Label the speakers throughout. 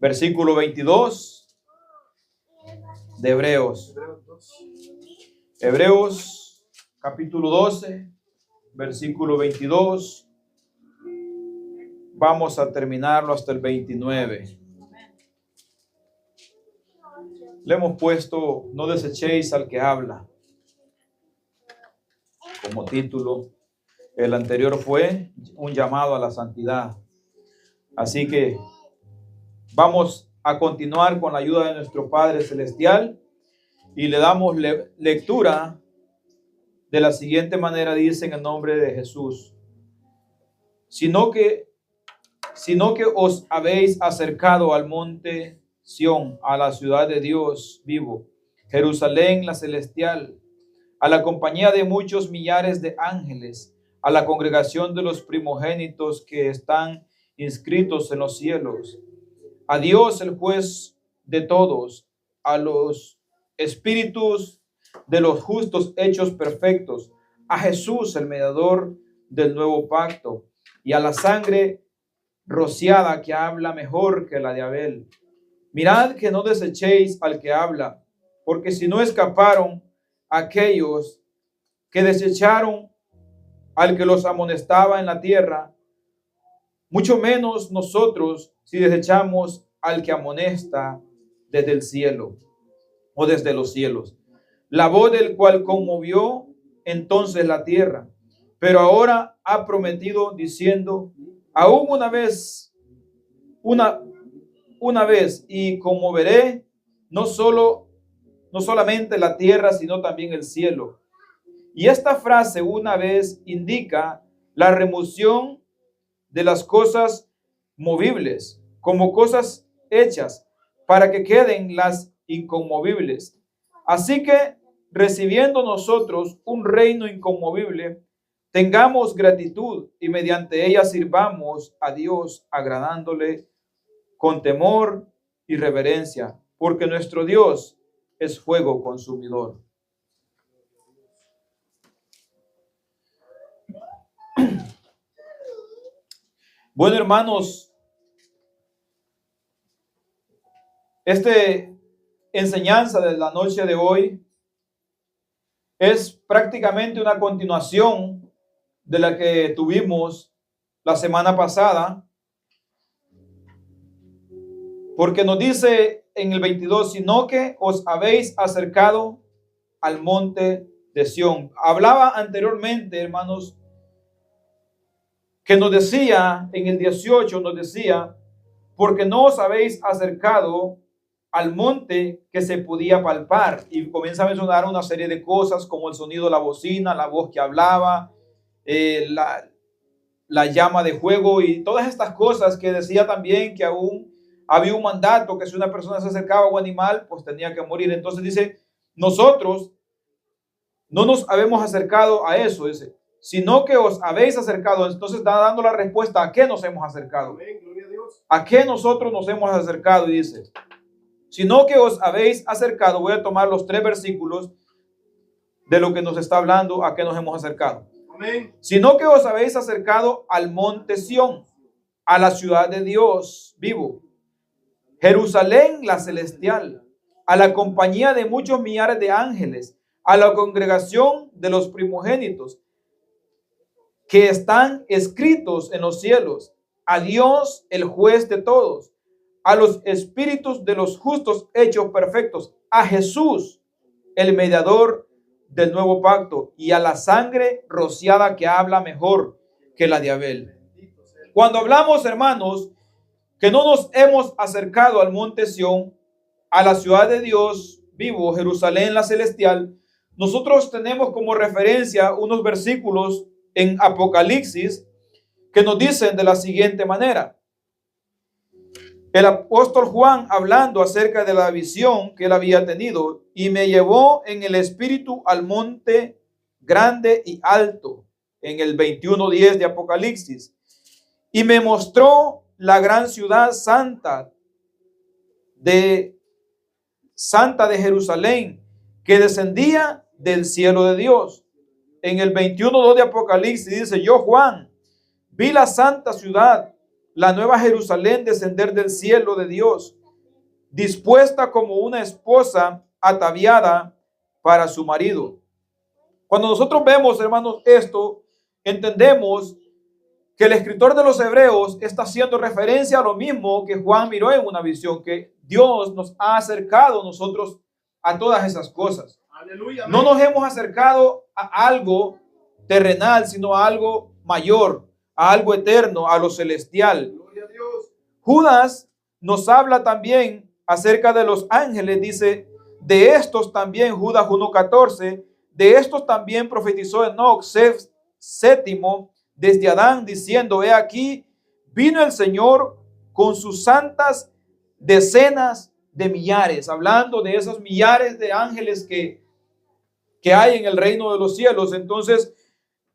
Speaker 1: versículo 22 de Hebreos. Hebreos capítulo 12, versículo 22. Vamos a terminarlo hasta el 29. Le hemos puesto: no desechéis al que habla, como título. El anterior fue un llamado a la santidad. Así que vamos a continuar con la ayuda de nuestro Padre Celestial y le damos lectura de la siguiente manera. Dice en el nombre de Jesús: sino que os habéis acercado al monte Sión, a la ciudad de Dios vivo, Jerusalén la celestial, a la compañía de muchos millares de ángeles, a la congregación de los primogénitos que están inscritos en los cielos, a Dios el juez de todos, a los espíritus de los justos hechos perfectos, a Jesús el mediador del nuevo pacto, y a la sangre rociada que habla mejor que la de Abel. Mirad que no desechéis al que habla, porque si no escaparon aquellos que desecharon al que los amonestaba en la tierra, mucho menos nosotros si desechamos al que amonesta desde el cielo o desde los cielos, la voz del cual conmovió entonces la tierra, pero ahora ha prometido diciendo: aún una vez, y conmoveré no solamente la tierra, sino también el cielo. Y esta frase, una vez, indica la remoción de las cosas movibles como cosas hechas para que queden las inconmovibles. Así que, recibiendo nosotros un reino inconmovible, tengamos gratitud y mediante ella sirvamos a Dios, agradándole con temor y reverencia, porque nuestro Dios es fuego consumidor. Bueno, hermanos, esta enseñanza de la noche de hoy es prácticamente una continuación de la que tuvimos la semana pasada, porque nos dice en el 22, sino que os habéis acercado al monte de Sión. Hablaba anteriormente, hermanos, que nos decía en el 18, nos decía: porque no os habéis acercado al monte que se podía palpar. Y comienza a mencionar una serie de cosas como el sonido de la bocina, la voz que hablaba, la llama de fuego y todas estas cosas, que decía también que aún había un mandato que si una persona se acercaba a un animal, pues tenía que morir. Entonces dice: nosotros no nos habíamos acercado a eso, dice, sino que os habéis acercado. Entonces está dando la respuesta a qué nos hemos acercado.
Speaker 2: Amén, gloria a Dios.
Speaker 1: ¿A qué nosotros nos hemos acercado? Y dice: sino que os habéis acercado. Voy a tomar los 3 versículos de lo que nos está hablando, a qué nos hemos acercado.
Speaker 2: Amén.
Speaker 1: Sino que os habéis acercado al monte Sión, a la ciudad de Dios vivo, Jerusalén la celestial, a la compañía de muchos millares de ángeles, a la congregación de los primogénitos que están escritos en los cielos, a Dios el juez de todos, a los espíritus de los justos hechos perfectos, a Jesús el mediador del nuevo pacto, y a la sangre rociada que habla mejor que la de Abel. Cuando hablamos, hermanos, que no nos hemos acercado al monte Sión, a la ciudad de Dios vivo, Jerusalén la celestial, nosotros tenemos como referencia unos versículos en Apocalipsis que nos dicen de la siguiente manera. El apóstol Juan, hablando acerca de la visión que él había tenido: y me llevó en el espíritu al monte grande y alto, en el 21:10 de Apocalipsis, y me mostró la gran ciudad santa de Jerusalén, que descendía del cielo de Dios. En el 21:2 de Apocalipsis dice: yo, Juan, vi la santa ciudad, la nueva Jerusalén descender del cielo de Dios, dispuesta como una esposa ataviada para su marido. Cuando nosotros vemos, hermanos, esto, entendemos que el escritor de los Hebreos está haciendo referencia a lo mismo que Juan miró en una visión, que Dios nos ha acercado nosotros a todas esas cosas. Aleluya, no nos hemos acercado a algo terrenal, sino a algo mayor, a algo eterno, a lo celestial. Judas nos habla también acerca de los ángeles, dice, de estos también, Judas 1:14, de estos también profetizó Enoc, séptimo, desde Adán, diciendo, he aquí, vino el Señor con sus santas decenas de millares, hablando de esos millares de ángeles que hay en el reino de los cielos. Entonces,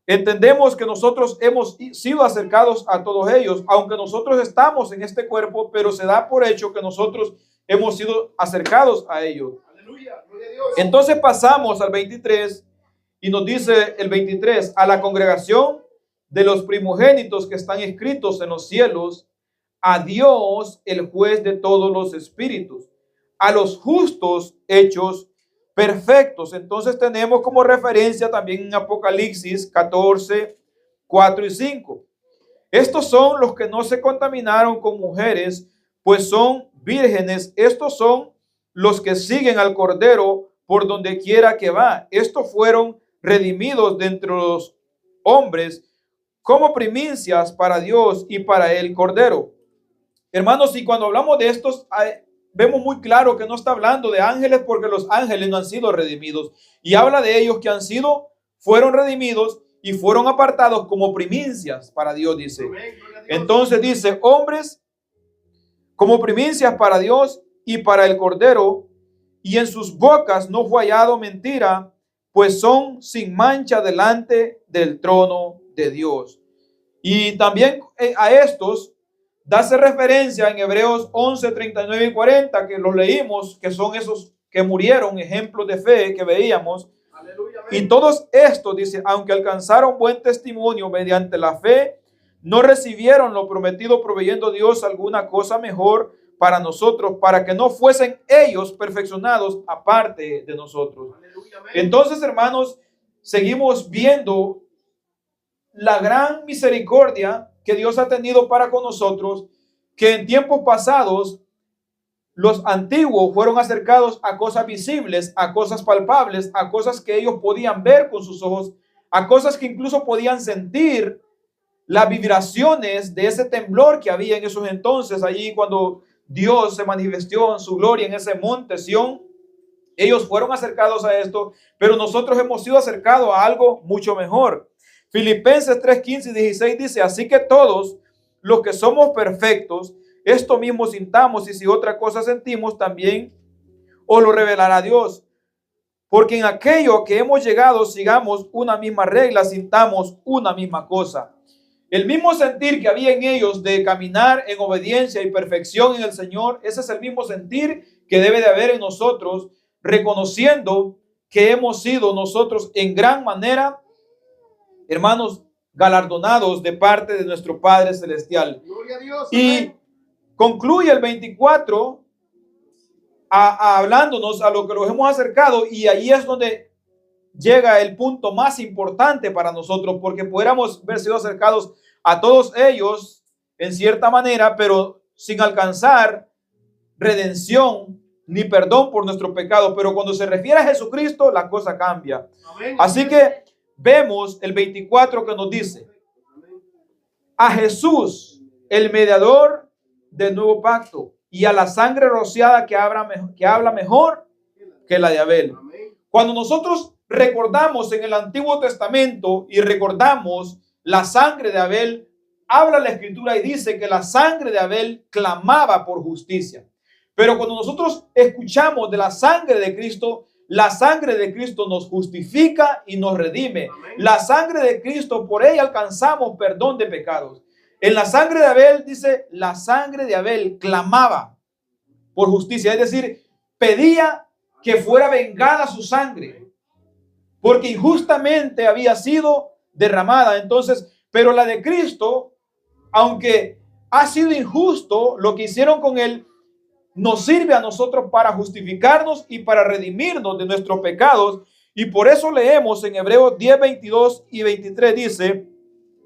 Speaker 1: entendemos que nosotros hemos sido acercados a todos ellos, aunque nosotros estamos en este cuerpo, pero se da por hecho que nosotros hemos sido acercados a ellos. Aleluya, gloria a Dios. Entonces pasamos al 23 y nos dice el 23, a la congregación de los primogénitos que están escritos en los cielos, a Dios, el juez de todos los espíritus, a los justos hechos perfectos. Entonces tenemos como referencia también en Apocalipsis 14, 4 y 5. Estos son los que no se contaminaron con mujeres, pues son vírgenes. Estos son los que siguen al Cordero por donde quiera que va. Estos fueron redimidos de entre los hombres como primicias para Dios y para el Cordero. Hermanos, y cuando hablamos de estos, vemos muy claro que no está hablando de ángeles, porque los ángeles no han sido redimidos. Y habla de ellos que fueron redimidos y fueron apartados como primicias para Dios, dice. Entonces dice, hombres como primicias para Dios y para el Cordero, y en sus bocas no fue hallado mentira, pues son sin mancha delante del trono de Dios. Y también a estos dace referencia en Hebreos 11, 39 y 40, que los leímos, que son esos que murieron, ejemplos de fe que veíamos. Aleluya, y todos estos, dice, aunque alcanzaron buen testimonio mediante la fe, no recibieron lo prometido, proveyendo Dios alguna cosa mejor para nosotros, para que no fuesen ellos perfeccionados aparte de nosotros. Aleluya, entonces, hermanos, seguimos viendo la gran misericordia que Dios ha tenido para con nosotros, que en tiempos pasados los antiguos fueron acercados a cosas visibles, a cosas palpables, a cosas que ellos podían ver con sus ojos, a cosas que incluso podían sentir las vibraciones de ese temblor que había en esos entonces, allí cuando Dios se manifestó en su gloria en ese monte Sión. Ellos fueron acercados a esto, pero nosotros hemos sido acercados a algo mucho mejor. Filipenses 3, 15 y 16 dice, así que todos los que somos perfectos, esto mismo sintamos, y si otra cosa sentimos, también os lo revelará Dios. Porque en aquello que hemos llegado, sigamos una misma regla, sintamos una misma cosa. El mismo sentir que había en ellos de caminar en obediencia y perfección en el Señor, ese es el mismo sentir que debe de haber en nosotros, reconociendo que hemos sido nosotros en gran manera, hermanos, galardonados de parte de nuestro Padre Celestial. Gloria a Dios, y concluye el 24 hablándonos a lo que nos hemos acercado, y ahí es donde llega el punto más importante para nosotros, porque pudiéramos haber sido acercados a todos ellos en cierta manera, pero sin alcanzar redención ni perdón por nuestro pecado. Pero cuando se refiere a Jesucristo, la cosa cambia. Amén. Así que vemos el 24 que nos dice, a Jesús, el mediador del nuevo pacto, y a la sangre rociada que habla mejor que la de Abel. Cuando nosotros recordamos en el Antiguo Testamento y recordamos la sangre de Abel, habla la Escritura y dice que la sangre de Abel clamaba por justicia. Pero cuando nosotros escuchamos de la sangre de Cristo, la sangre de Cristo nos justifica y nos redime. Amén. La sangre de Cristo, por ella alcanzamos perdón de pecados. En la sangre de Abel dice, la sangre de Abel clamaba por justicia, es decir, pedía que fuera vengada su sangre, porque injustamente había sido derramada. Entonces, pero la de Cristo, aunque ha sido injusto lo que hicieron con él, nos sirve a nosotros para justificarnos y para redimirnos de nuestros pecados. Y por eso leemos en Hebreos 10, 22 y 23, dice: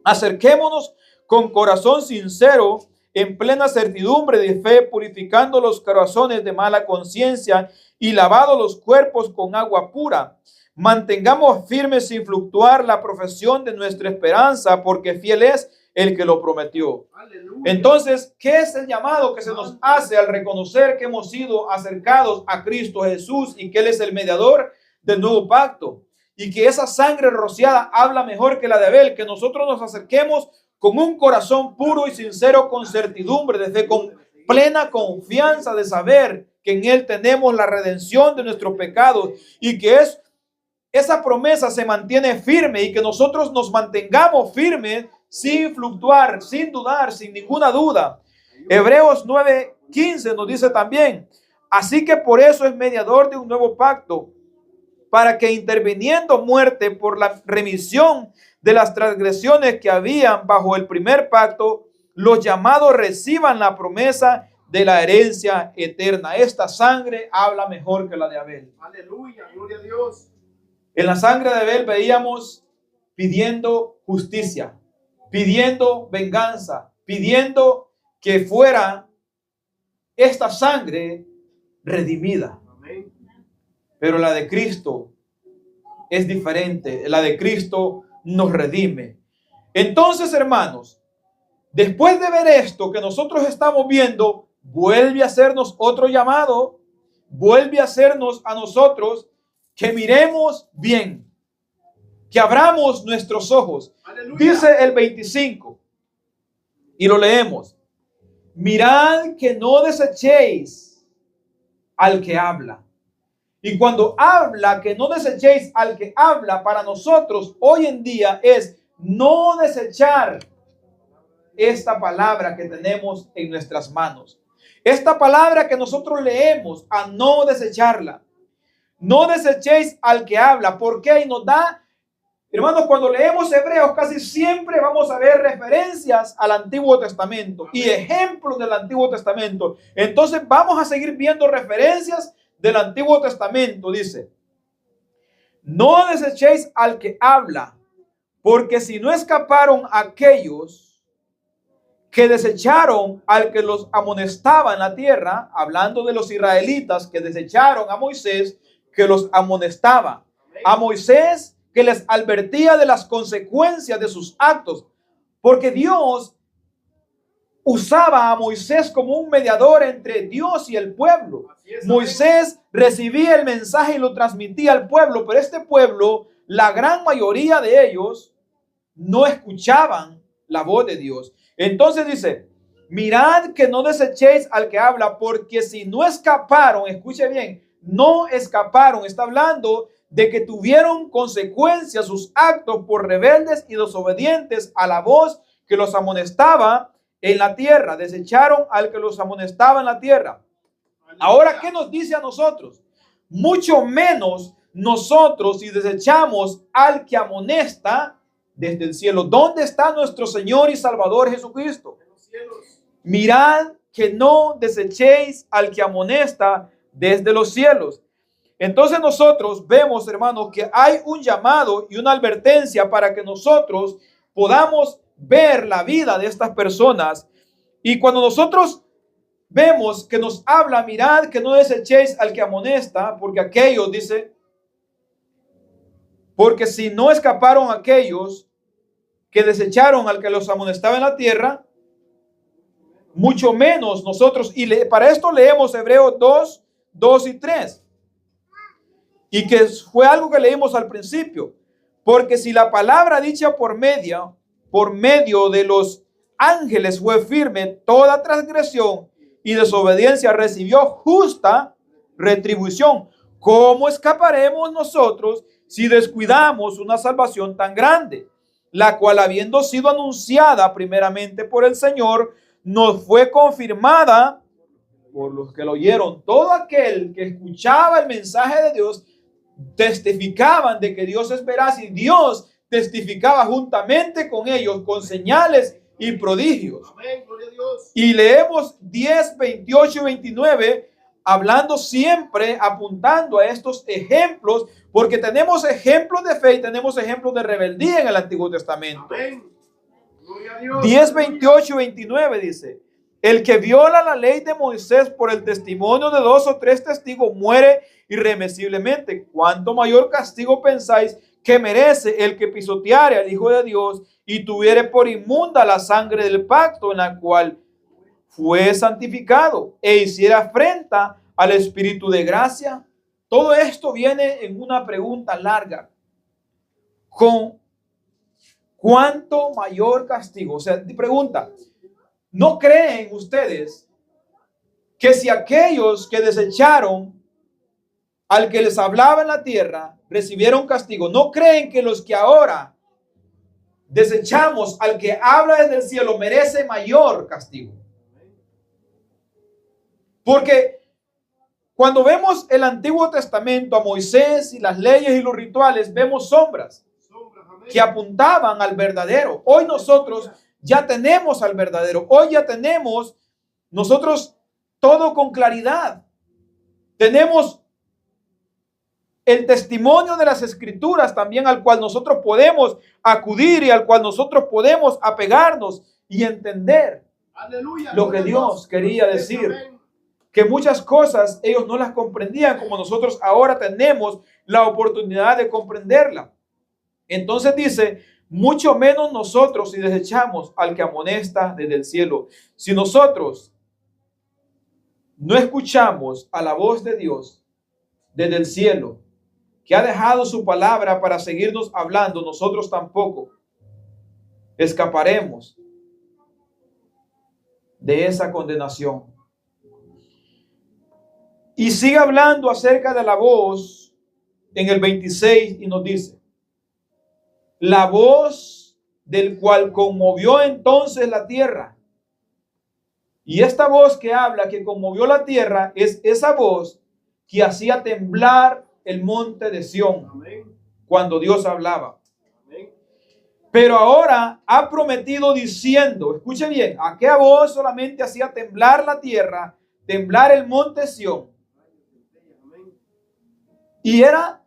Speaker 1: acerquémonos con corazón sincero, en plena certidumbre de fe, purificando los corazones de mala conciencia y lavados los cuerpos con agua pura. Mantengamos firmes sin fluctuar la profesión de nuestra esperanza, porque fiel es el que lo prometió. Aleluya. Entonces, ¿qué es el llamado que se nos hace al reconocer que hemos sido acercados a Cristo Jesús y que Él es el mediador del nuevo pacto? Y que esa sangre rociada habla mejor que la de Abel, que nosotros nos acerquemos con un corazón puro y sincero, con certidumbre de fe, con plena confianza de saber que en Él tenemos la redención de nuestros pecados y que esa promesa se mantiene firme y que nosotros nos mantengamos firmes sin fluctuar, sin dudar, sin ninguna duda. Hebreos 9:15 nos dice también: así que por eso es mediador de un nuevo pacto, para que interviniendo muerte por la remisión de las transgresiones que habían bajo el primer pacto, los llamados reciban la promesa de la herencia eterna. Esta sangre habla mejor que la de Abel. Aleluya, gloria a Dios. En la sangre de Abel veíamos pidiendo justicia, pidiendo venganza, pidiendo que fuera esta sangre redimida. Pero la de Cristo es diferente. La de Cristo nos redime. Entonces, hermanos, después de ver esto que nosotros estamos viendo, vuelve a hacernos otro llamado, vuelve a hacernos a nosotros que miremos bien, que abramos nuestros ojos. Aleluya. Dice el 25, y lo leemos: mirad que no desechéis al que habla. Y cuando habla que no desechéis al que habla, para nosotros hoy en día es no desechar esta palabra que tenemos en nuestras manos. Esta palabra que nosotros leemos, a no desecharla. No desechéis al que habla. ¿Por qué? Y nos da, hermanos, cuando leemos Hebreos, casi siempre vamos a ver referencias al Antiguo Testamento y ejemplos del Antiguo Testamento. Entonces vamos a seguir viendo referencias del Antiguo Testamento. Dice: no desechéis al que habla, porque si no escaparon aquellos que desecharon al que los amonestaba en la tierra, hablando de los israelitas que desecharon a Moisés, que los amonestaba, a Moisés que les advertía de las consecuencias de sus actos, porque Dios usaba a Moisés como un mediador entre Dios y el pueblo. Moisés recibía el mensaje y lo transmitía al pueblo, pero este pueblo, la gran mayoría de ellos, no escuchaban la voz de Dios. Entonces dice: mirad que no desechéis al que habla, porque si no escaparon, escuche bien, no escaparon, está hablando de que tuvieron consecuencias sus actos por rebeldes y desobedientes a la voz que los amonestaba en la tierra. Desecharon al que los amonestaba en la tierra. Ahora, ¿qué nos dice a nosotros? Mucho menos nosotros si desechamos al que amonesta desde el cielo. ¿Dónde está nuestro Señor y Salvador Jesucristo? En los cielos. Mirad que no desechéis al que amonesta desde los cielos. Entonces nosotros vemos, hermanos, que hay un llamado y una advertencia para que nosotros podamos ver la vida de estas personas. Y cuando nosotros vemos que nos habla: mirad que no desechéis al que amonesta, porque aquellos, dice, porque si no escaparon aquellos que desecharon al que los amonestaba en la tierra, mucho menos nosotros. Y para esto leemos Hebreos 2, 2 y 3. Y que fue algo que leímos al principio. Porque si la palabra dicha por medio de los ángeles fue firme, toda transgresión y desobediencia recibió justa retribución. ¿Cómo escaparemos nosotros si descuidamos una salvación tan grande, la cual, habiendo sido anunciada primeramente por el Señor, nos fue confirmada por los que lo oyeron? Todo aquel que escuchaba el mensaje de Dios testificaban de que Dios es veraz, y Dios testificaba juntamente con ellos con señales y prodigios.
Speaker 2: Amén, gloria a Dios.
Speaker 1: Y leemos 10, 28 y 29, hablando siempre, apuntando a estos ejemplos, porque tenemos ejemplos de fe y tenemos ejemplos de rebeldía en el Antiguo Testamento.
Speaker 2: Amén. Gloria a Dios.
Speaker 1: 10, 28 y 29 dice: el que viola la ley de Moisés por el testimonio de 2 o 3 testigos muere irremisiblemente. ¿Cuánto mayor castigo pensáis que merece el que pisoteare al Hijo de Dios y tuviere por inmunda la sangre del pacto en la cual fue santificado e hiciera afrenta al Espíritu de gracia? Todo esto viene en una pregunta larga. ¿Con cuánto mayor castigo? O sea, pregunta, ¿no creen ustedes que si aquellos que desecharon al que les hablaba en la tierra recibieron castigo, no creen que los que ahora desechamos al que habla desde el cielo merece mayor castigo? Porque cuando vemos el Antiguo Testamento, a Moisés y las leyes y los rituales, vemos sombras que apuntaban al verdadero. Hoy nosotros ya tenemos al verdadero. Hoy ya tenemos nosotros todo con claridad. Tenemos el testimonio de las Escrituras también, al cual nosotros podemos acudir y al cual nosotros podemos apegarnos y entender.
Speaker 2: Aleluya,
Speaker 1: lo que Dios quería decir.
Speaker 2: Amén.
Speaker 1: Que muchas cosas ellos no las comprendían como nosotros ahora tenemos la oportunidad de comprenderla. Entonces dice, mucho menos nosotros si desechamos al que amonesta desde el cielo. Si nosotros no escuchamos a la voz de Dios desde el cielo, que ha dejado su palabra para seguirnos hablando, nosotros tampoco escaparemos de esa condenación. Y sigue hablando acerca de la voz en el 26 y nos dice, la voz del cual conmovió entonces la tierra. Y esta voz que habla, que conmovió la tierra, es esa voz que hacía temblar el monte de Sión.
Speaker 2: Amén.
Speaker 1: Cuando Dios hablaba.
Speaker 2: Amén.
Speaker 1: Pero ahora ha prometido diciendo, escuche bien, aquella voz solamente hacía temblar la tierra, temblar el monte Sión. Y era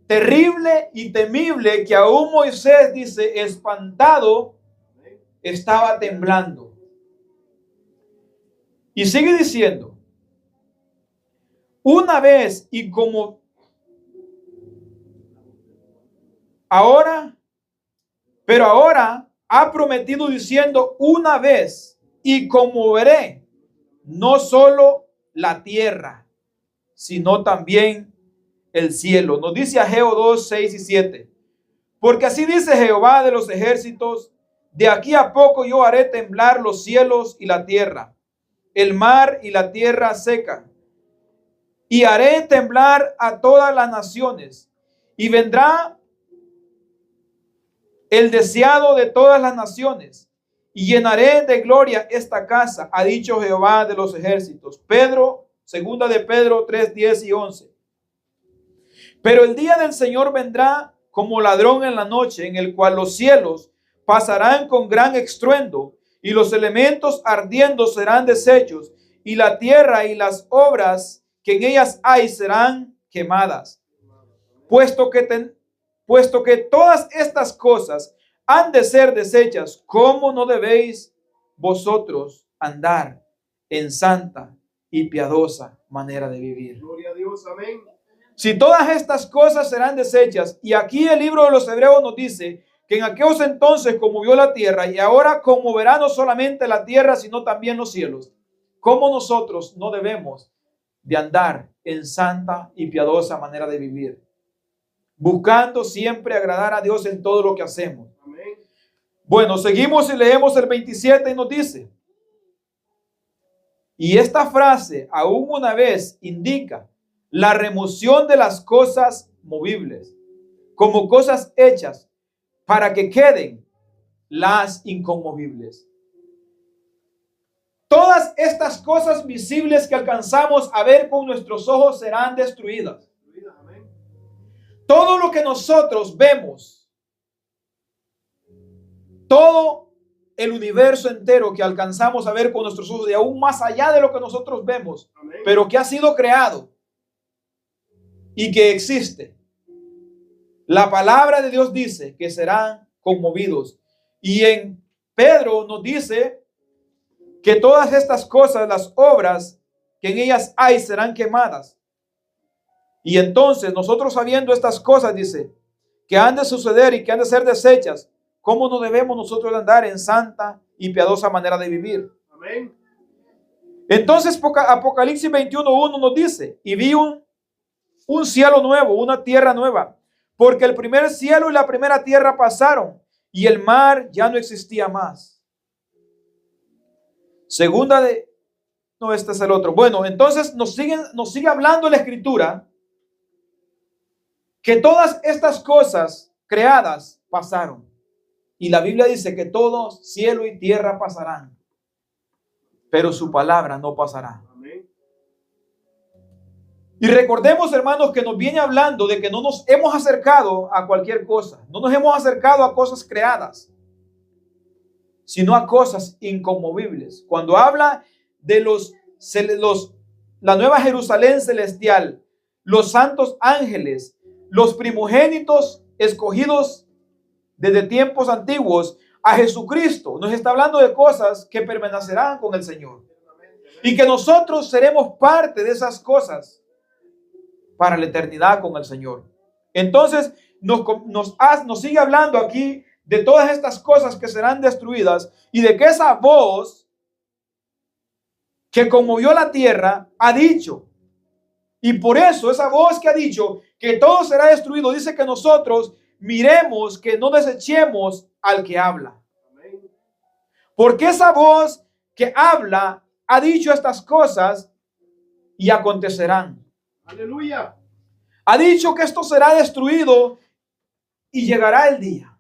Speaker 1: terrible y temible que aún Moisés, dice, espantado, estaba temblando. Y sigue diciendo, una vez y como ahora, pero ahora ha prometido diciendo una vez y conmoveré no solo la tierra, sino también el cielo. Nos dice Ageo 2, 6 y 7. Porque así dice Jehová de los ejércitos, de aquí a poco yo haré temblar los cielos y la tierra, el mar y la tierra seca, y haré temblar a todas las naciones, y vendrá el deseado de todas las naciones, y llenaré de gloria esta casa, ha dicho Jehová de los ejércitos. Segunda de Pedro 3, 10 y 11. Pero el día del Señor vendrá como ladrón en la noche, en el cual los cielos pasarán con gran estruendo, y los elementos ardiendo serán deshechos, y la tierra y las obras que en ellas hay serán quemadas. Puesto que todas estas cosas han de ser deshechas, ¿cómo no debéis vosotros andar en santa y piadosa manera de vivir?
Speaker 2: Gloria a Dios, amén.
Speaker 1: Si todas estas cosas serán deshechas, y aquí el libro de los Hebreos nos dice que en aquellos entonces conmovió la tierra, y ahora conmoverá no solamente la tierra, sino también los cielos. ¿Cómo nosotros no debemos de andar en santa y piadosa manera de vivir? Buscando siempre agradar a Dios en todo lo que hacemos.
Speaker 2: Amén.
Speaker 1: Bueno, seguimos y leemos el 27 y nos dice, y esta frase aún una vez indica la remoción de las cosas movibles como cosas hechas para que queden las inconmovibles. Todas estas cosas visibles que alcanzamos a ver con nuestros ojos serán destruidas. Todo lo que nosotros vemos, todo el universo entero que alcanzamos a ver con nuestros ojos y aún más allá de lo que nosotros vemos,
Speaker 2: Amén.
Speaker 1: pero que ha sido creado y que existe. La palabra de Dios dice que serán conmovidos. Y en Pedro nos dice que todas estas cosas, las obras que en ellas hay, serán quemadas. Y entonces nosotros sabiendo estas cosas, dice, que han de suceder y que han de ser desechas, ¿cómo no debemos nosotros andar en santa y piadosa manera de vivir?
Speaker 2: Amén.
Speaker 1: Entonces Apocalipsis 21:1 nos dice, y vi un cielo nuevo, una tierra nueva, porque el primer cielo y la primera tierra pasaron y el mar ya no existía más. No, este es el otro. Bueno, entonces nos sigue hablando la Escritura que todas estas cosas creadas pasaron. Y la Biblia dice que todo cielo y tierra pasarán, pero su palabra no pasará.
Speaker 2: Amén.
Speaker 1: Y recordemos, hermanos, que nos viene hablando de que no nos hemos acercado a cualquier cosa. No nos hemos acercado a cosas creadas, sino a cosas inconmovibles. Cuando habla de la nueva Jerusalén celestial, los santos ángeles, los primogénitos escogidos desde tiempos antiguos, a Jesucristo, nos está hablando de cosas que permanecerán con el Señor. Y que nosotros seremos parte de esas cosas para la eternidad con el Señor. Entonces nos sigue hablando aquí de todas estas cosas que serán destruidas y de que esa voz que conmovió la tierra ha dicho. Y por eso esa voz que ha dicho que todo será destruido, dice que nosotros miremos, que no desechemos al que habla.
Speaker 2: Amén.
Speaker 1: Porque esa voz que habla ha dicho estas cosas y acontecerán.
Speaker 2: Aleluya.
Speaker 1: Ha dicho que esto será destruido y llegará el día.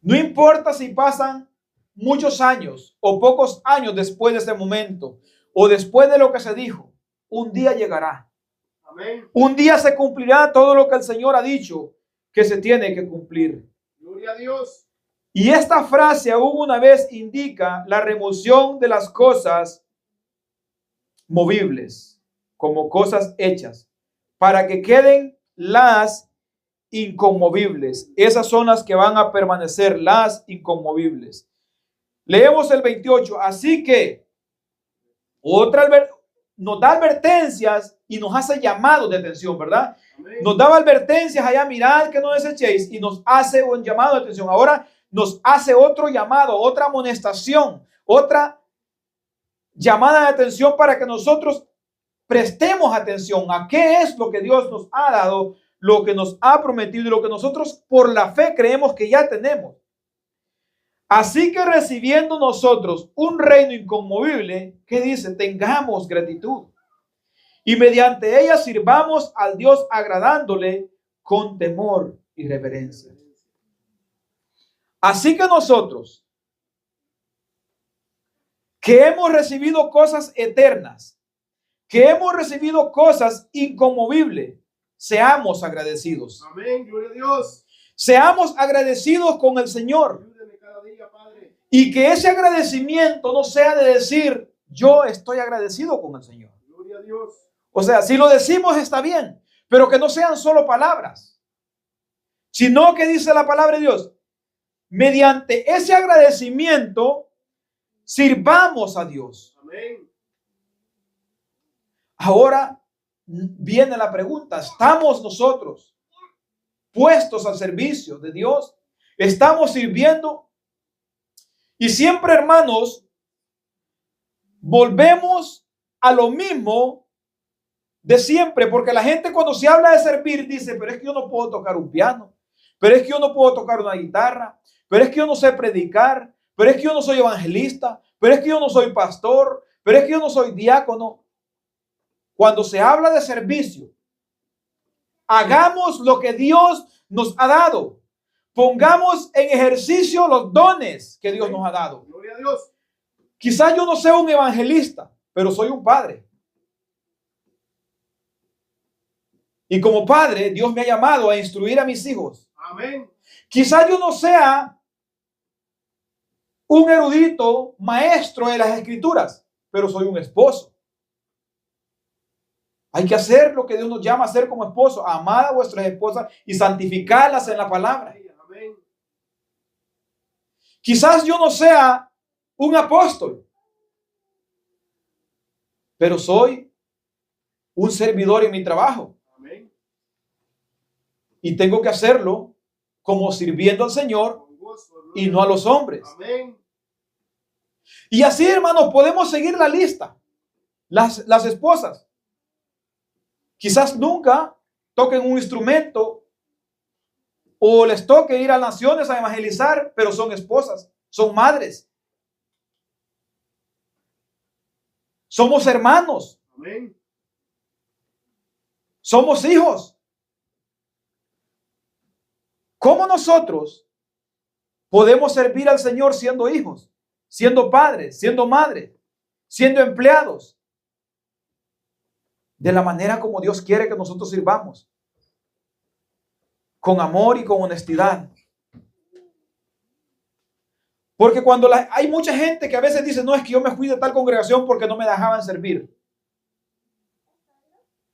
Speaker 1: No importa si pasan muchos años o pocos años después de ese momento o después de lo que se dijo, un día llegará.
Speaker 2: Amén.
Speaker 1: Un día se cumplirá todo lo que el Señor ha dicho que se tiene que cumplir.
Speaker 2: Gloria a Dios.
Speaker 1: Y esta frase aún una vez indica la remoción de las cosas movibles como cosas hechas para que queden las inconmovibles. Esas son las que van a permanecer, las inconmovibles. Leemos el 28. Así que nos da advertencias y nos hace llamados de atención, ¿verdad?
Speaker 2: Amén.
Speaker 1: Nos daba advertencias allá, mirad que no desechéis, y nos hace un llamado de atención. Ahora nos hace otro llamado, otra amonestación, otra llamada de atención para que nosotros prestemos atención a qué es lo que Dios nos ha dado, lo que nos ha prometido y lo que nosotros por la fe creemos que ya tenemos. Así que recibiendo nosotros un reino inconmovible, ¿qué dice? Tengamos gratitud. Y mediante ella sirvamos al Dios agradándole con temor y reverencia. Así que nosotros, que hemos recibido cosas eternas, que hemos recibido cosas inconmovibles, seamos agradecidos.
Speaker 2: Amén. Gloria a Dios.
Speaker 1: Seamos agradecidos con el Señor.
Speaker 2: Ayúdeme cada día, Padre.
Speaker 1: Y que ese agradecimiento no sea de decir, yo estoy agradecido con el Señor.
Speaker 2: Gloria a Dios.
Speaker 1: O sea, si lo decimos está bien, pero que no sean solo palabras, sino que dice la palabra de Dios, mediante ese agradecimiento, sirvamos a Dios.
Speaker 2: Amén.
Speaker 1: Ahora viene la pregunta, ¿estamos nosotros puestos al servicio de Dios? ¿Estamos sirviendo? Y siempre, hermanos, volvemos a lo mismo de siempre, porque la gente cuando se habla de servir dice, pero es que yo no puedo tocar un piano, pero es que yo no puedo tocar una guitarra, pero es que yo no sé predicar, pero es que yo no soy evangelista, pero es que yo no soy pastor, pero es que yo no soy diácono. Cuando se habla de servicio, hagamos lo que Dios nos ha dado. Pongamos en ejercicio los dones que Dios nos ha dado.
Speaker 2: Gloria a Dios.
Speaker 1: Quizás yo no sea un evangelista, pero soy un padre. Y como padre, Dios me ha llamado a instruir a mis hijos.
Speaker 2: Amén.
Speaker 1: Quizás yo no sea un erudito maestro de las escrituras, pero soy un esposo. Hay que hacer lo que Dios nos llama a hacer como esposo. Amad a vuestras esposas y santificarlas en la palabra.
Speaker 2: Amén.
Speaker 1: Quizás yo no sea un apóstol, pero soy un servidor en mi trabajo.
Speaker 2: Amén.
Speaker 1: Y tengo que hacerlo como sirviendo al Señor
Speaker 2: Con gozo,
Speaker 1: y no a los hombres.
Speaker 2: amén.
Speaker 1: Y así, hermanos, podemos seguir la lista. Las esposas quizás nunca toquen un instrumento o les toque ir a naciones a evangelizar, pero son esposas, son madres. Somos hermanos,
Speaker 2: Amén.
Speaker 1: somos hijos. ¿Cómo nosotros podemos servir al Señor siendo hijos, siendo padres, siendo madres, siendo empleados? De la manera como Dios quiere que nosotros sirvamos. Con amor y con honestidad. Porque cuando hay mucha gente que a veces dice, no, es que yo me fui de tal congregación porque no me dejaban servir.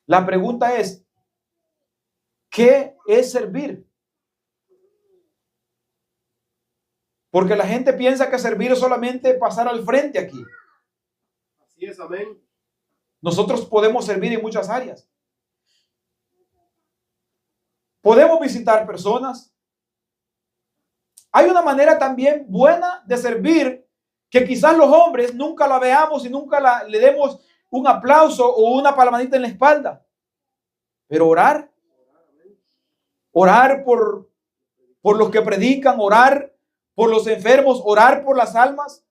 Speaker 1: La pregunta es, ¿qué es servir? Porque la gente piensa que servir es solamente pasar al frente aquí.
Speaker 2: Así es, amén.
Speaker 1: Nosotros podemos servir en muchas áreas. Podemos visitar personas. Hay una manera también buena de servir que quizás los hombres nunca la veamos y nunca le demos un aplauso o una palmadita en la espalda. Pero orar. Orar por los que predican, orar por los enfermos, orar por las almas.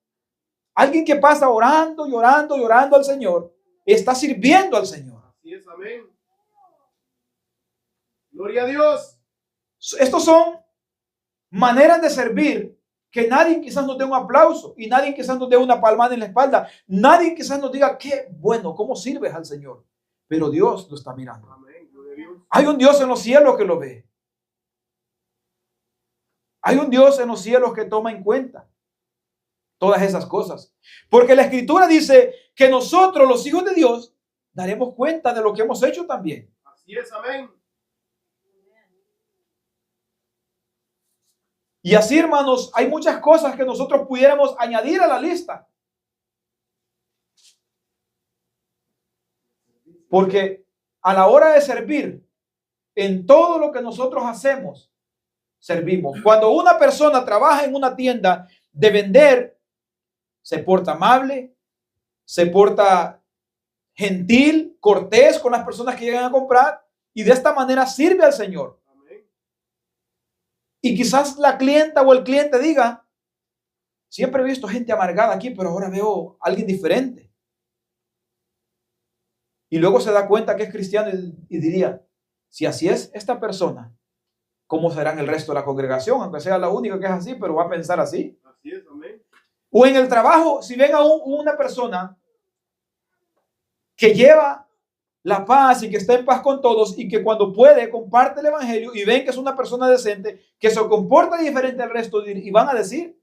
Speaker 1: Alguien que pasa orando y orando y orando al Señor, está sirviendo al Señor.
Speaker 2: Así es, amén. Gloria a Dios.
Speaker 1: Estos son maneras de servir que nadie quizás nos dé un aplauso y nadie quizás nos dé una palmada en la espalda. Nadie quizás nos diga, qué bueno, cómo sirves al Señor. Pero Dios lo está mirando.
Speaker 2: Amén. Gloria a Dios.
Speaker 1: Hay un Dios en los cielos que lo ve. Hay un Dios en los cielos que toma en cuenta todas esas cosas. Porque la Escritura dice que nosotros, los hijos de Dios, daremos cuenta de lo que hemos hecho también.
Speaker 2: Así es, amén.
Speaker 1: Y así, hermanos, hay muchas cosas que nosotros pudiéramos añadir a la lista. Porque a la hora de servir, en todo lo que nosotros hacemos, servimos. Cuando una persona trabaja en una tienda de vender, se porta amable, se porta gentil, cortés con las personas que llegan a comprar y de esta manera sirve al Señor. Y quizás la clienta o el cliente diga, siempre he visto gente amargada aquí, pero ahora veo a alguien diferente. Y luego se da cuenta que es cristiano y diría, si así es esta persona, ¿cómo serán el resto de la congregación? Aunque sea la única que es así, pero va a pensar así.
Speaker 2: Así es, amén.
Speaker 1: O en el trabajo, si ven a una persona que lleva la paz y que está en paz con todos y que cuando puede comparte el evangelio y ven que es una persona decente, que se comporta diferente al resto y van a decir,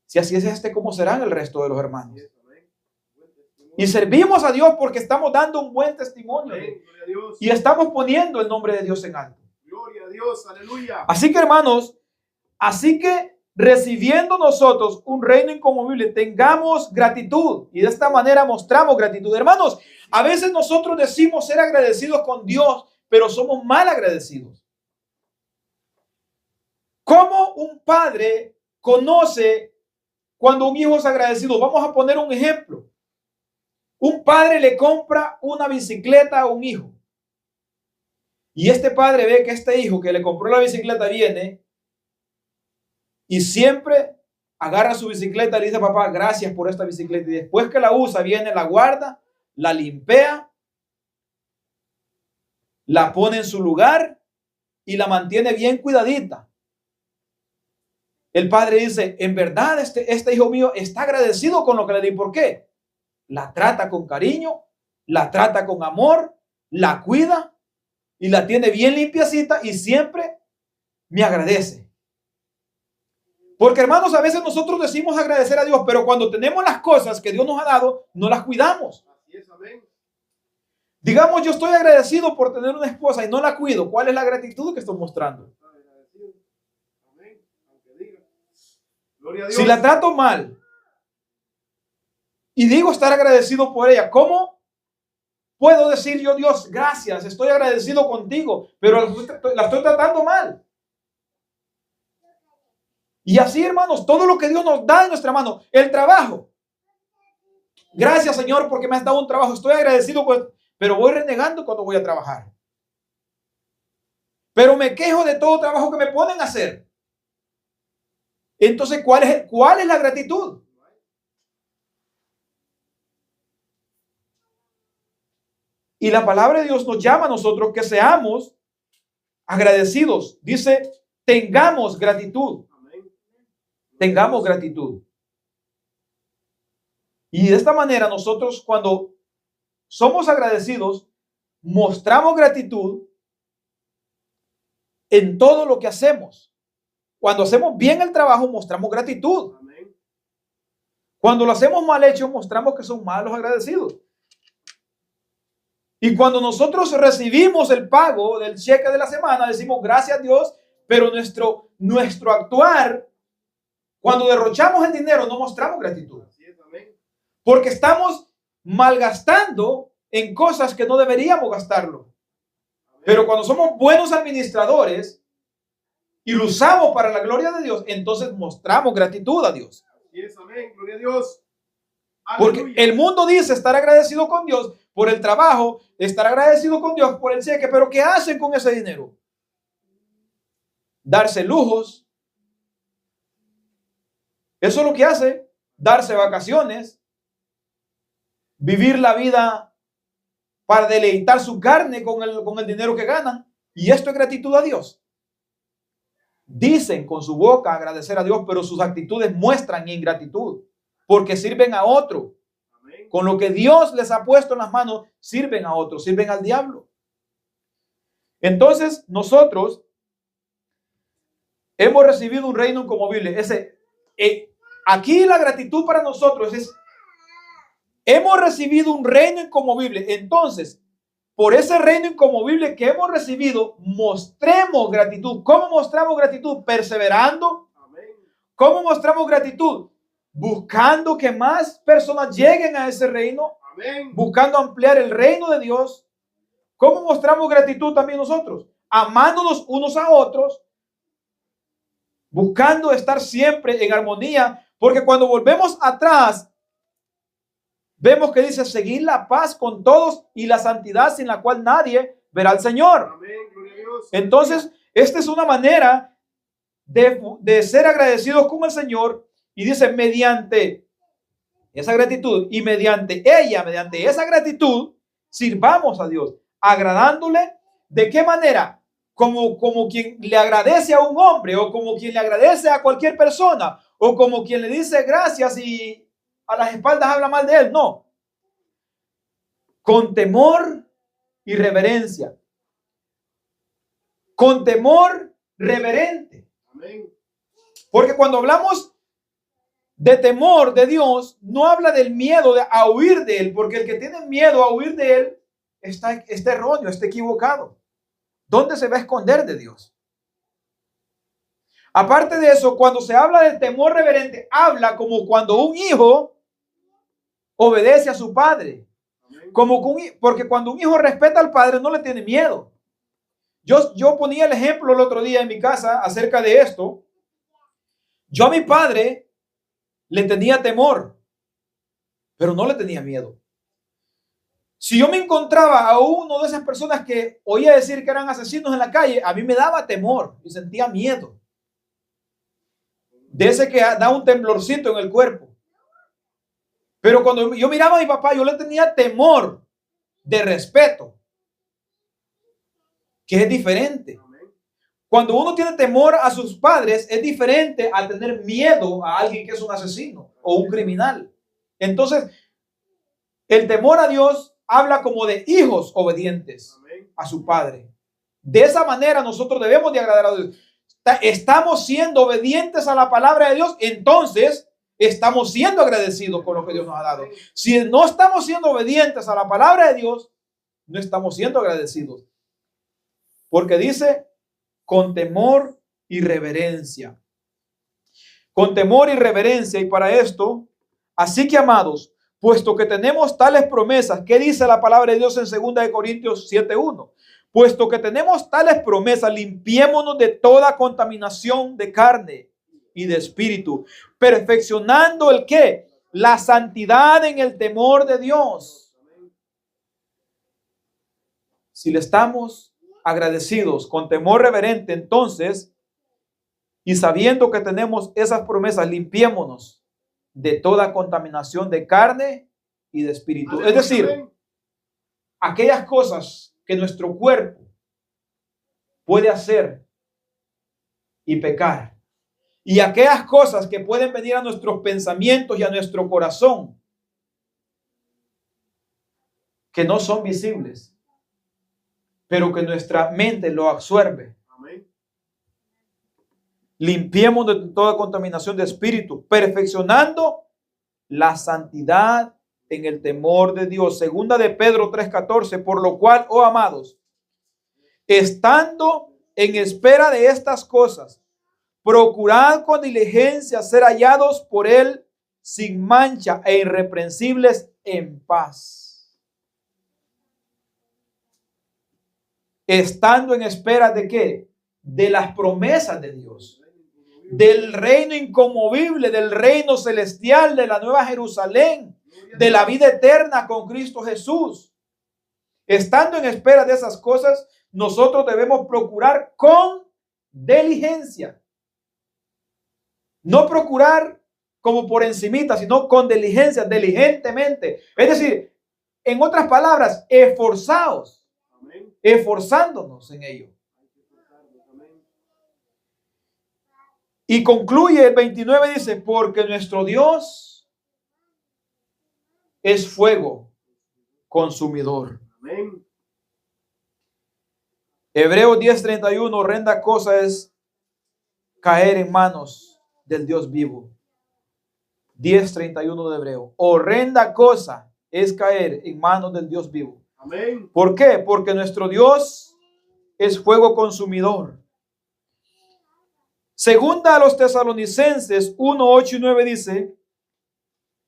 Speaker 1: si así es ¿cómo serán el resto de los hermanos? Y servimos a Dios porque estamos dando un buen testimonio.
Speaker 2: Amén. Gloria a Dios.
Speaker 1: Y estamos poniendo el nombre de Dios en alto.
Speaker 2: Gloria a Dios, aleluya.
Speaker 1: Así que, hermanos, recibiendo nosotros un reino inconmovible, tengamos gratitud y de esta manera mostramos gratitud. Hermanos, a veces nosotros decimos ser agradecidos con Dios, pero somos mal agradecidos. ¿Cómo un padre conoce cuando un hijo es agradecido? Vamos a poner un ejemplo. Un padre le compra una bicicleta a un hijo. Y este padre ve que este hijo que le compró la bicicleta viene y siempre agarra su bicicleta y le dice, papá, gracias por esta bicicleta. Y después que la usa, viene, la guarda, la limpea, la pone en su lugar y la mantiene bien cuidadita. El padre dice, en verdad, este hijo mío está agradecido con lo que le di. ¿Por qué? La trata con cariño, la trata con amor, la cuida y la tiene bien limpiecita y siempre me agradece. Porque, hermanos, a veces nosotros decimos agradecer a Dios, pero cuando tenemos las cosas que Dios nos ha dado, no las cuidamos.
Speaker 2: Así es, amén.
Speaker 1: Digamos, yo estoy agradecido por tener una esposa y no la cuido. ¿Cuál es la gratitud que estoy mostrando?
Speaker 2: Amén. Aunque diga. Gloria a Dios.
Speaker 1: Si la trato mal y digo estar agradecido por ella, ¿cómo puedo decir yo, Dios, gracias, estoy agradecido contigo, pero la estoy tratando mal? Y así, hermanos, todo lo que Dios nos da en nuestra mano, el trabajo. Gracias, Señor, porque me has dado un trabajo. Estoy agradecido, pues, pero voy renegando cuando voy a trabajar. Pero me quejo de todo trabajo que me ponen a hacer. Entonces, ¿cuál es la gratitud? Y la palabra de Dios nos llama a nosotros que seamos agradecidos. Dice, tengamos gratitud. Tengamos gratitud. Y de esta manera nosotros, cuando somos agradecidos, mostramos gratitud en todo lo que hacemos. Cuando hacemos bien el trabajo, mostramos gratitud. Cuando lo hacemos mal hecho, mostramos que son malos agradecidos. Y cuando nosotros recibimos el pago del cheque de la semana, decimos gracias a Dios, pero nuestro actuar, cuando derrochamos el dinero, no mostramos gratitud. Porque estamos malgastando en cosas que no deberíamos gastarlo. Pero cuando somos buenos administradores y lo usamos para la gloria de Dios, entonces mostramos gratitud a Dios.
Speaker 2: Así es, amén, gloria a Dios.
Speaker 1: Porque
Speaker 2: Aleluya.
Speaker 1: el mundo dice estar agradecido con Dios por el trabajo, estar agradecido con Dios por el cheque, pero ¿qué hacen con ese dinero? Darse lujos. Eso es lo que hace, darse vacaciones, vivir la vida para deleitar su carne con el dinero que ganan. Y esto es gratitud a Dios. Dicen con su boca agradecer a Dios, pero sus actitudes muestran ingratitud, porque sirven a otro.
Speaker 2: Amén.
Speaker 1: Con lo que Dios les ha puesto en las manos, sirven a otro, sirven al diablo. Entonces, nosotros hemos recibido un reino inconmovible. Aquí la gratitud para nosotros es, hemos recibido un reino inconmovible. Entonces, por ese reino inconmovible que hemos recibido, mostremos gratitud. ¿Cómo mostramos gratitud? Perseverando.
Speaker 2: Amén.
Speaker 1: ¿Cómo mostramos gratitud? Buscando que más personas lleguen a ese reino.
Speaker 2: Amén.
Speaker 1: Buscando ampliar el reino de Dios. ¿Cómo mostramos gratitud también nosotros? Amándonos unos a otros. Buscando estar siempre en armonía. Porque cuando volvemos atrás, vemos que dice seguir la paz con todos y la santidad sin la cual nadie verá al Señor.
Speaker 2: Amén, gloria a Dios.
Speaker 1: Entonces, esta es una manera de ser agradecidos con el Señor. Y dice, mediante esa gratitud y mediante esa gratitud, sirvamos a Dios, agradándole. ¿De qué manera? Como quien le agradece a un hombre, o como quien le agradece a cualquier persona, o como quien le dice gracias y a las espaldas habla mal de él. No. Con temor y reverencia. Con temor reverente.
Speaker 2: Amén.
Speaker 1: Porque cuando hablamos de temor de Dios, no habla del miedo a huir de él, porque el que tiene miedo a huir de él está erróneo, está equivocado. ¿Dónde se va a esconder de Dios? Aparte de eso, cuando se habla del temor reverente, habla como cuando un hijo obedece a su padre. Porque cuando un hijo respeta al padre, no le tiene miedo. Yo ponía el ejemplo el otro día en mi casa acerca de esto. Yo a mi padre le tenía temor, pero no le tenía miedo. Si yo me encontraba a uno de esas personas que oía decir que eran asesinos en la calle, a mí me daba temor y sentía miedo. De ese que da un temblorcito en el cuerpo. Pero cuando yo miraba a mi papá, yo le tenía temor de respeto, que es diferente. Cuando uno tiene temor a sus padres, es diferente al tener miedo a alguien que es un asesino o un criminal. Entonces, el temor a Dios habla como de hijos obedientes a su padre. De esa manera nosotros debemos de agradar a Dios. estamos siendo obedientes a la palabra de Dios, entonces estamos siendo agradecidos con lo que Dios nos ha dado. Si no estamos siendo obedientes a la palabra de Dios, no estamos siendo agradecidos. Porque dice, con temor y reverencia. Con temor y reverencia. Y para esto, así que amados, puesto que tenemos tales promesas, ¿qué dice la palabra de Dios en 2 Corintios 7:1? Puesto que tenemos tales promesas, limpiémonos de toda contaminación de carne y de espíritu, perfeccionando ¿el qué? La santidad en el temor de Dios. Si le estamos agradecidos con temor reverente, entonces, y sabiendo que tenemos esas promesas, limpiémonos de toda contaminación de carne y de espíritu. Es decir, aquellas cosas que nuestro cuerpo puede hacer y pecar, y aquellas cosas que pueden venir a nuestros pensamientos y a nuestro corazón, que no son visibles, pero que nuestra mente lo absorbe. Amén. Limpiemos de toda contaminación de espíritu, perfeccionando la santidad en el temor de Dios. 2 de Pedro 3:14, por lo cual, oh amados, estando en espera de estas cosas, procurad con diligencia ser hallados por Él sin mancha e irreprensibles en paz. Estando en espera de ¿qué? De las promesas de Dios, del reino inconmovible, del reino celestial, de la nueva Jerusalén, de la vida eterna con Cristo Jesús. Estando en espera de esas cosas, nosotros debemos procurar con diligencia. No procurar como por encimita, sino con diligencia, diligentemente. Es decir, en otras palabras, esforzaos. Esforzándonos en ello. Y concluye el 29, dice, porque nuestro Dios es fuego consumidor. Amén. Hebreos 10:31, horrenda cosa es caer en manos del Dios vivo. 10:31 de Hebreo. Horrenda cosa es caer en manos del Dios vivo. Amén. ¿Por qué? Porque nuestro Dios es fuego consumidor. Segunda a los Tesalonicenses 1:8-9 dice,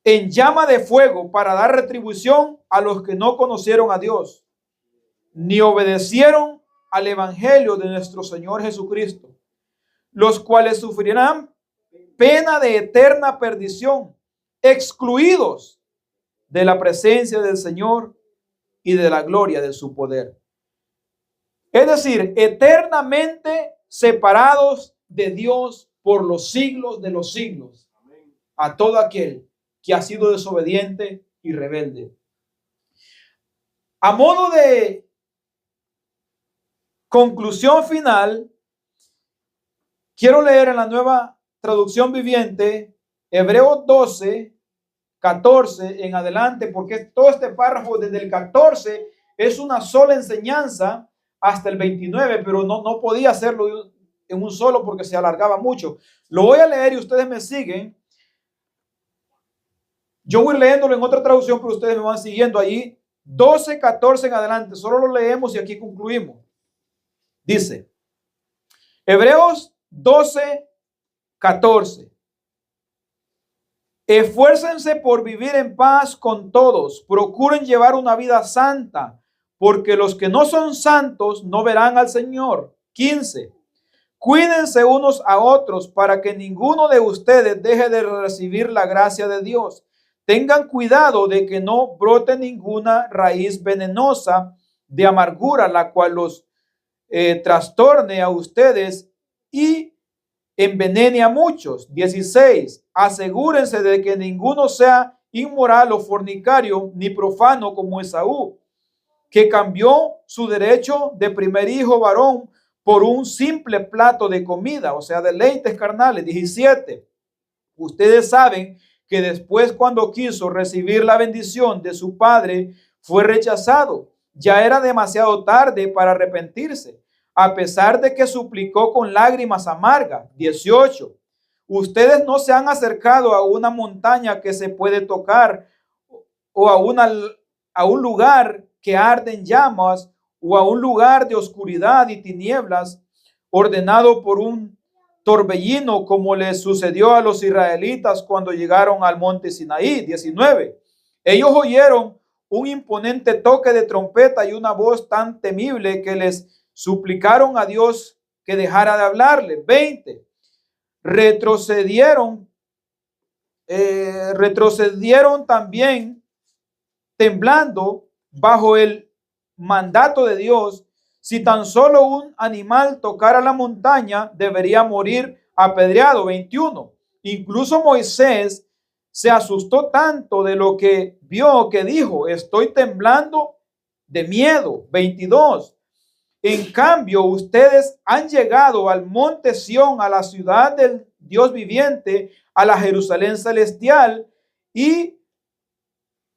Speaker 1: en llama de fuego para dar retribución a los que no conocieron a Dios, ni obedecieron al evangelio de nuestro Señor Jesucristo, los cuales sufrirán pena de eterna perdición, excluidos de la presencia del Señor y de la gloria de su poder. Es decir, eternamente separados de Dios por los siglos de los siglos. A todo aquel que ha sido desobediente y rebelde. A modo de conclusión final, quiero leer en la Nueva Traducción Viviente, Hebreos 12:14 en adelante, porque todo este párrafo desde el 14 es una sola enseñanza hasta el 29, pero no podía hacerlo en un solo porque se alargaba mucho. Lo voy a leer y ustedes me siguen. Yo voy leyéndolo en otra traducción, pero ustedes me van siguiendo allí. 12:14 en adelante, solo lo leemos y aquí concluimos. Dice, Hebreos 12:14. Esfuércense por vivir en paz con todos. Procuren llevar una vida santa, porque los que no son santos no verán al Señor. 15. Cuídense unos a otros para que ninguno de ustedes deje de recibir la gracia de Dios. Tengan cuidado de que no brote ninguna raíz venenosa de amargura, la cual los trastorne a ustedes y envenene a muchos. 16. Asegúrense de que ninguno sea inmoral o fornicario ni profano como Esaú, que cambió su derecho de primer hijo varón por un simple plato de comida, o sea, deleites carnales. 17. Ustedes saben que después, cuando quiso recibir la bendición de su padre, fue rechazado. Ya era demasiado tarde para arrepentirse. a pesar de que suplicó con lágrimas amargas. 18. Ustedes no se han acercado a una montaña que se puede tocar o a un lugar que arde en llamas o a un lugar de oscuridad y tinieblas ordenado por un torbellino, como le sucedió a los israelitas cuando llegaron al monte Sinaí. 19. Ellos oyeron un imponente toque de trompeta y una voz tan temible que les suplicaron a Dios que dejara de hablarle. 20. Retrocedieron también temblando bajo el mandato de Dios. Si tan solo un animal tocara la montaña, debería morir apedreado. 21. Incluso Moisés se asustó tanto de lo que vio que dijo: estoy temblando de miedo. 22. En cambio, ustedes han llegado al monte Sión, a la ciudad del Dios viviente, a la Jerusalén celestial y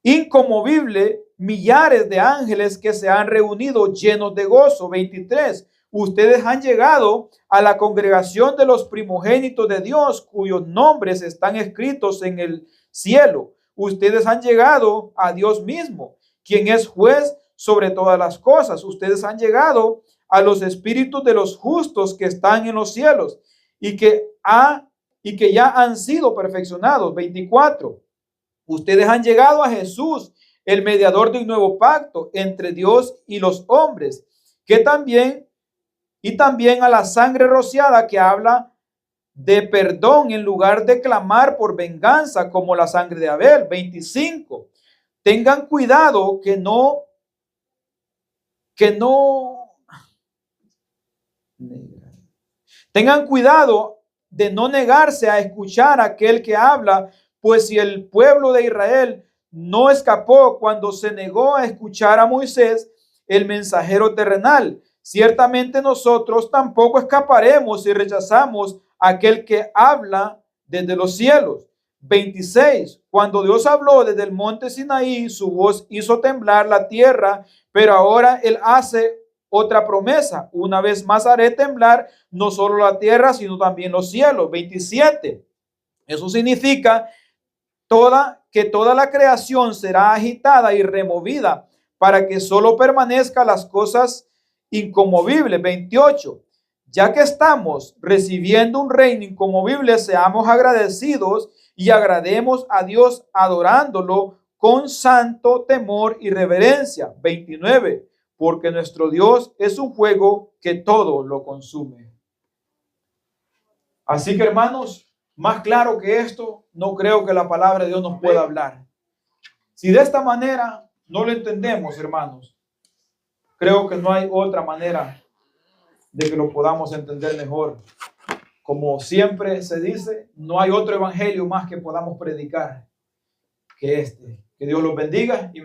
Speaker 1: inconmovible, millares de ángeles que se han reunido llenos de gozo. 23. Ustedes han llegado a la congregación de los primogénitos de Dios, cuyos nombres están escritos en el cielo. Ustedes han llegado a Dios mismo, quien es juez sobre todas las cosas. Ustedes han llegado a los espíritus de los justos que están en los cielos y que ya han sido perfeccionados. 24. Ustedes han llegado a Jesús, el mediador de un nuevo pacto entre Dios y los hombres, también a la sangre rociada que habla de perdón en lugar de clamar por venganza como la sangre de Abel. 25. Tengan cuidado tengan cuidado de no negarse a escuchar a aquel que habla, pues si el pueblo de Israel no escapó cuando se negó a escuchar a Moisés, el mensajero terrenal, ciertamente nosotros tampoco escaparemos si rechazamos a aquel que habla desde los cielos. 26. Cuando Dios habló desde el monte Sinaí, su voz hizo temblar la tierra, pero ahora Él hace otra promesa: una vez más haré temblar no solo la tierra, sino también los cielos. 27. Eso significa que toda la creación será agitada y removida para que solo permanezcan las cosas inconmovibles. 28. Ya que estamos recibiendo un reino inconmovible, seamos agradecidos y agrademos a Dios adorándolo con santo temor y reverencia. 29. Porque nuestro Dios es un fuego que todo lo consume. Así que, hermanos, más claro que esto, no creo que la palabra de Dios nos pueda hablar. Si de esta manera no lo entendemos, hermanos, creo que no hay otra manera de que lo podamos entender mejor. Como siempre se dice, no hay otro evangelio más que podamos predicar que este. Que Dios los bendiga y